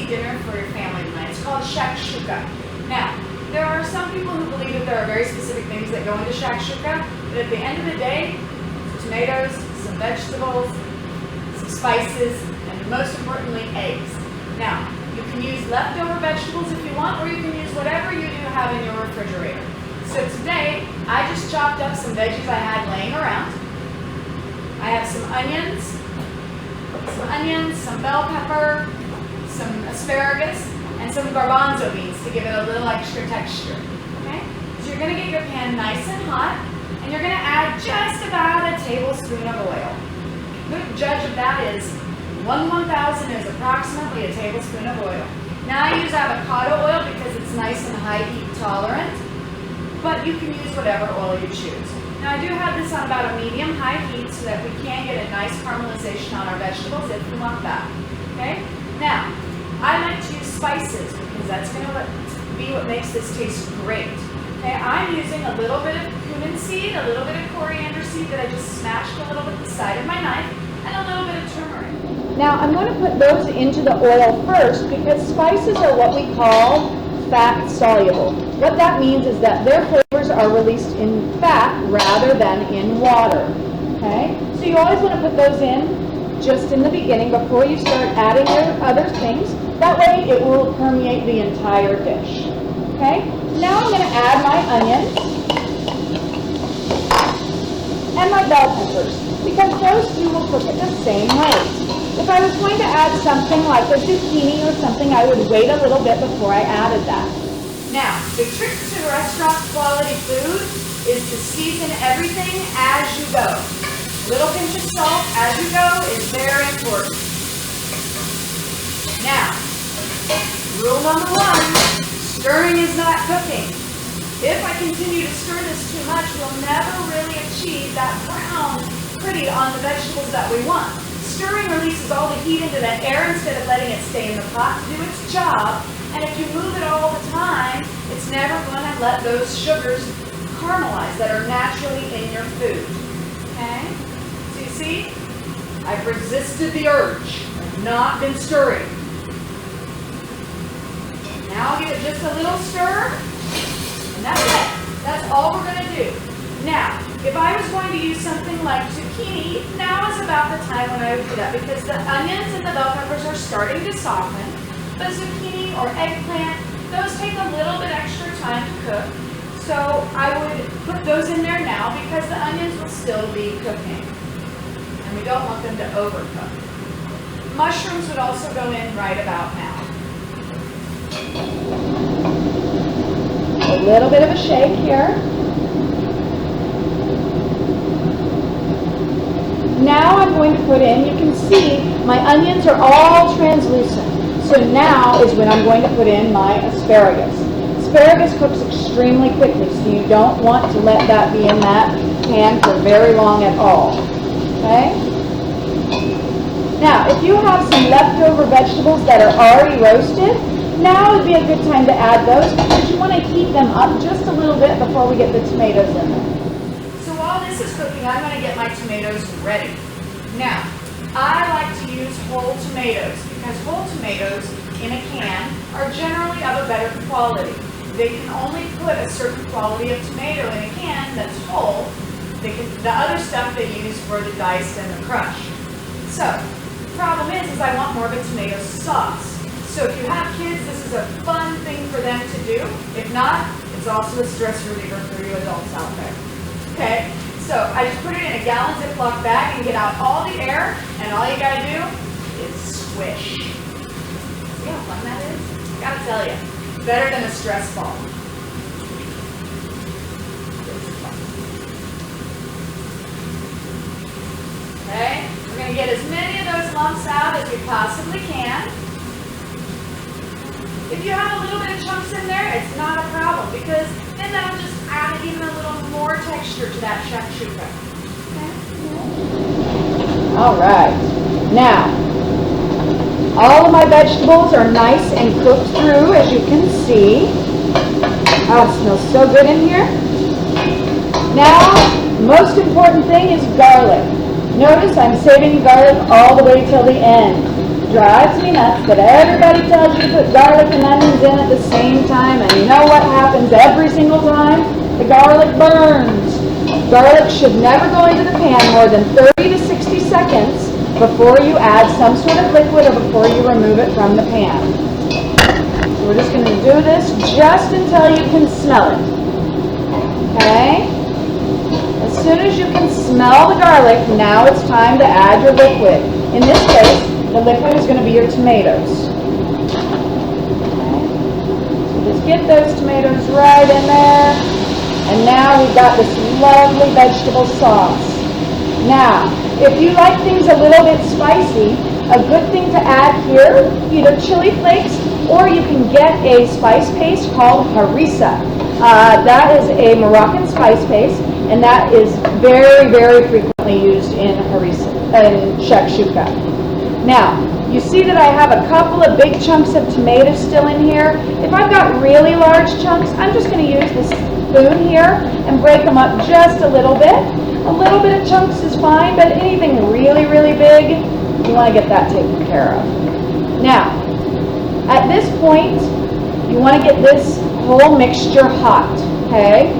dinner for your family tonight. It's called Shakshuka. Now, there are some people who believe that there are very specific things that go into Shakshuka, but at the end of the day, tomatoes, some vegetables, some spices, and most importantly, eggs. Now, you can use leftover vegetables if you want, or you can use whatever you do have in your refrigerator. So today, I just chopped up some veggies I had laying around. I have some onions, some bell pepper, some asparagus, and some garbanzo beans to give it a little extra texture. Okay? So you're going to get your pan nice and hot, and you're going to add just about a tablespoon of oil. A good judge of that is 1/1000 is approximately a tablespoon of oil. Now I use avocado oil because it's nice and high heat tolerant, but you can use whatever oil you choose. Now I do have this on about a medium-high heat so that we can get a nice caramelization on our vegetables if we want that. Okay? Now, I like to use spices because that's going to be what makes this taste great. Okay, I'm using a little bit of cumin seed, a little bit of coriander seed that I just smashed a little bit with the side of my knife, and a little bit of turmeric. Now I'm going to put those into the oil first because spices are what we call fat soluble. What that means is that their flavors are released in fat rather than in water. Okay, so you always want to put those in just in the beginning before you start adding your other things. That way it will permeate the entire dish. Okay? Now I'm going to add my onions and my bell peppers because those two will cook at the same rate. If I was going to add something like a zucchini or something, I would wait a little bit before I added that. Now, the trick to restaurant quality food is to season everything as you go. A little pinch of salt as you go is very important. Now, rule number 1, stirring is not cooking. If I continue to stir this too much, we'll never really achieve that brown pretty on the vegetables that we want. Stirring releases all the heat into that air instead of letting it stay in the pot to do its job. And if you move it all the time, it's never going to let those sugars caramelize that are naturally in your food. Okay? So you see, I've resisted the urge. I've not been stirring. Now I'll give it just a little stir, and that's it. That's all we're going to do. Now, if I was going to use something like zucchini, now is about the time when I would do that because the onions and the bell peppers are starting to soften. But zucchini or eggplant, those take a little bit extra time to cook. So I would put those in there now because the onions will still be cooking. And we don't want them to overcook. Mushrooms would also go in right about now. A little bit of a shake here. Now I'm going to put in, you can see my onions are all translucent. So now is when I'm going to put in my asparagus. Asparagus cooks extremely quickly, so you don't want to let that be in that pan for very long at all. Okay? Now, if you have some leftover vegetables that are already roasted, now would be a good time to add those because you want to heat them up just a little bit before we get the tomatoes in there. So while this is cooking, I'm going to get my tomatoes ready. Now, I like to use whole tomatoes because whole tomatoes in a can are generally of a better quality. They can only put a certain quality of tomato in a can that's whole. The other stuff they use for the diced and the crushed. So, the problem is I want more of a tomato sauce. So if you have kids, this is a fun thing for them to do. If not, it's also a stress reliever for you adults out there. Okay, so I just put it in a gallon Ziploc bag and get out all the air, and all you gotta do is swish. See how fun that is? I gotta tell you, better than a stress ball. Okay, we're gonna get as many of those lumps out as we possibly can. If you have a little bit of chunks in there, it's not a problem because then that'll just add even a little more texture to that shakshuka. Okay? All right. Now, all of my vegetables are nice and cooked through, as you can see. Oh, it smells so good in here. Now, most important thing is garlic. Notice I'm saving garlic all the way till the end. Drives me nuts that everybody tells you to put garlic and onions in at the same time, and you know what happens every single time? The garlic burns. Garlic should never go into the pan more than 30 to 60 seconds before you add some sort of liquid or before you remove it from the pan. So we're just going to do this just until you can smell it. Okay? As soon as you can smell the garlic, now it's time to add your liquid. In this case, the liquid is going to be your tomatoes. Okay? So just get those tomatoes right in there. And now we've got this lovely vegetable sauce. Now, if you like things a little bit spicy, a good thing to add here, either chili flakes or you can get a spice paste called harissa. That is a Moroccan spice paste, and that is very, very frequently used in harissa, in shakshuka. Now, you see that I have a couple of big chunks of tomatoes still in here. If I've got really large chunks, I'm just going to use this spoon here and break them up just a little bit. A little bit of chunks is fine, but anything really, really big, you want to get that taken care of. Now, at this point, you want to get this whole mixture hot, okay?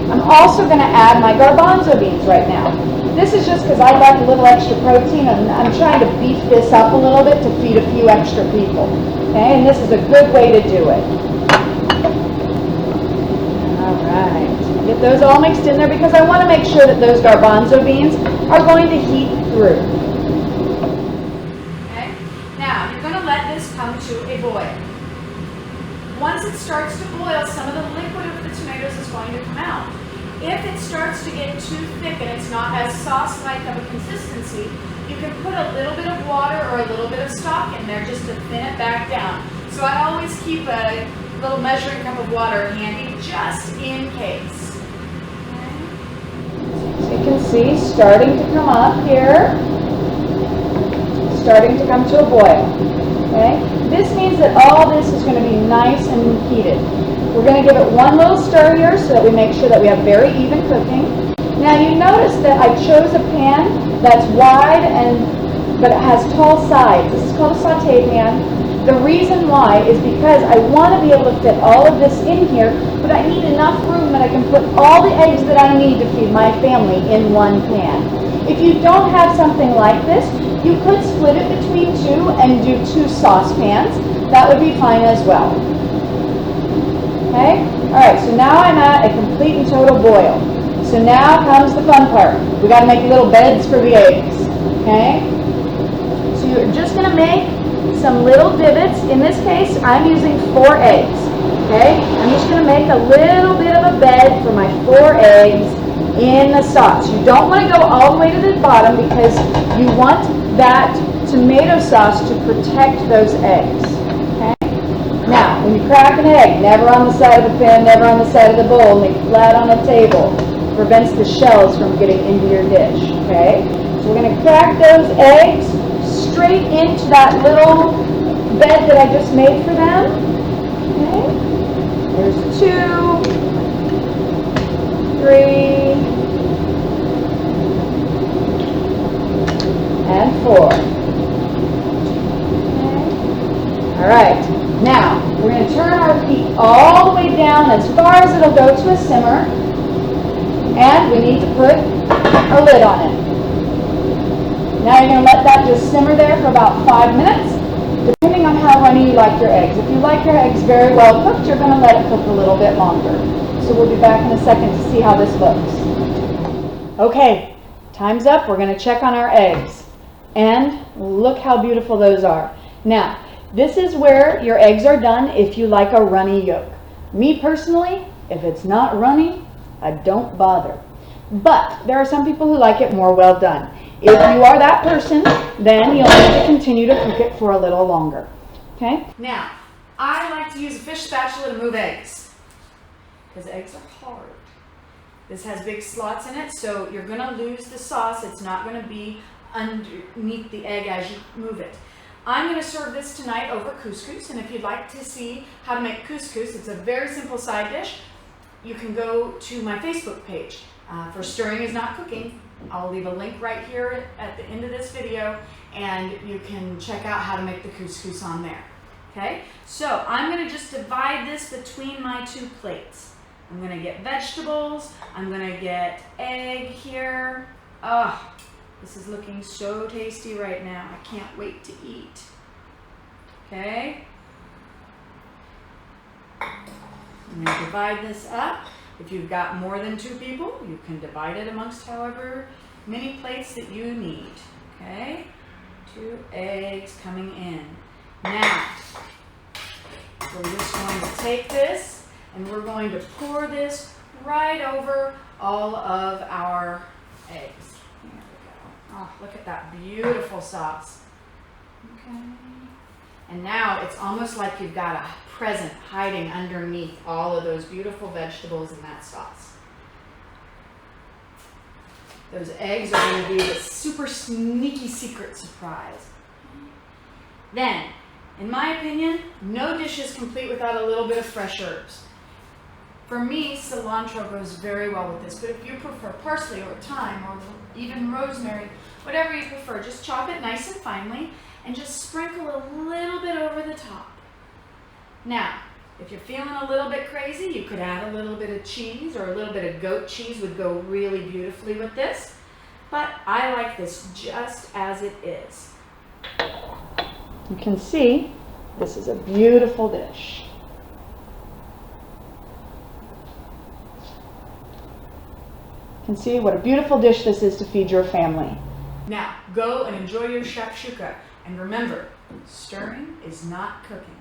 I'm also going to add my garbanzo beans right now. This is just because I like a little extra protein, and I'm trying to beef this up a little bit to feed a few extra people, okay? And this is a good way to do it. All right. Get those all mixed in there because I want to make sure that those garbanzo beans are going to heat through. Okay? Now, you're going to let this come to a boil. Once it starts to boil, some of the liquid of the tomatoes is going to come out. If it starts to get too thick and it's not as sauce-like of a consistency, you can put a little bit of water or a little bit of stock in there just to thin it back down. So I always keep a little measuring cup of water handy just in case. You can see starting to come up here, starting to come to a boil. Okay? This means that all this is going to be nice and heated. We're going to give it one little stir here so that we make sure that we have very even cooking. Now you notice that I chose a pan that's wide but it has tall sides. This is called a sauté pan. The reason why is because I want to be able to fit all of this in here, but I need enough room that I can put all the eggs that I need to feed my family in one pan. If you don't have something like this, you could split it between two and do 2 saucepans. That would be fine as well. Okay? Alright, so now I'm at a complete and total boil. So now comes the fun part. We got to make little beds for the eggs. Okay? So you're just going to make some little divots. In this case, I'm using 4 eggs. Okay? I'm just going to make a little bit of a bed for my 4 eggs in the sauce. You don't want to go all the way to the bottom because you want that tomato sauce to protect those eggs. Okay? Now, when you crack an egg, never on the side of the pan, never on the side of the bowl, make flat on the table. Prevents the shells from getting into your dish. Okay? So we're going to crack those eggs straight into that little bed that I just made for them. Okay? There's 2, 3, and 4. Okay. All right. Now, we're going to turn our heat all the way down as far as it'll go to a simmer. And we need to put a lid on it. Now you're going to let that just simmer there for about 5 minutes, depending on how runny you like your eggs. If you like your eggs very well cooked, you're going to let it cook a little bit longer. So we'll be back in a second to see how this looks. Okay, time's up. We're going to check on our eggs. And look how beautiful those are. Now, this is where your eggs are done if you like a runny yolk. Me personally, if it's not runny, I don't bother. But there are some people who like it more well done. If you are that person, then you'll need to continue to cook it for a little longer. Okay? Now, I like to use a fish spatula to move eggs because eggs are hard. This has big slots in it, so you're going to lose the sauce. It's not going to be underneath the egg as you move it. I'm going to serve this tonight over couscous, and if you'd like to see how to make couscous, it's a very simple side dish. You can go to my Facebook page for Stirring is Not Cooking, I'll leave a link right here at the end of this video, and you can check out how to make the couscous on there. Okay, so I'm going to just divide this between my two plates. I'm going to get vegetables, I'm going to get egg here. Oh, this is looking so tasty right now. I can't wait to eat. Okay, I'm going to divide this up. If you've got more than 2 people, you can divide it amongst however many plates that you need. Okay, 2 eggs coming in. Now, we're just going to take this and we're going to pour this right over all of our eggs. There we go. Oh, look at that beautiful sauce. Okay. And now it's almost like you've got a present hiding underneath all of those beautiful vegetables and that sauce. Those eggs are going to be the super sneaky secret surprise. Then, in my opinion, no dish is complete without a little bit of fresh herbs. For me, cilantro goes very well with this, but if you prefer parsley or thyme or even rosemary, whatever you prefer, just chop it nice and finely and just sprinkle a little bit over the top. Now, if you're feeling a little bit crazy, you could add a little bit of cheese, or a little bit of goat cheese would go really beautifully with this, but I like this just as it is. You can see this is a beautiful dish. You can see what a beautiful dish this is to feed your family. Now, go and enjoy your shakshuka. And remember, stirring is not cooking.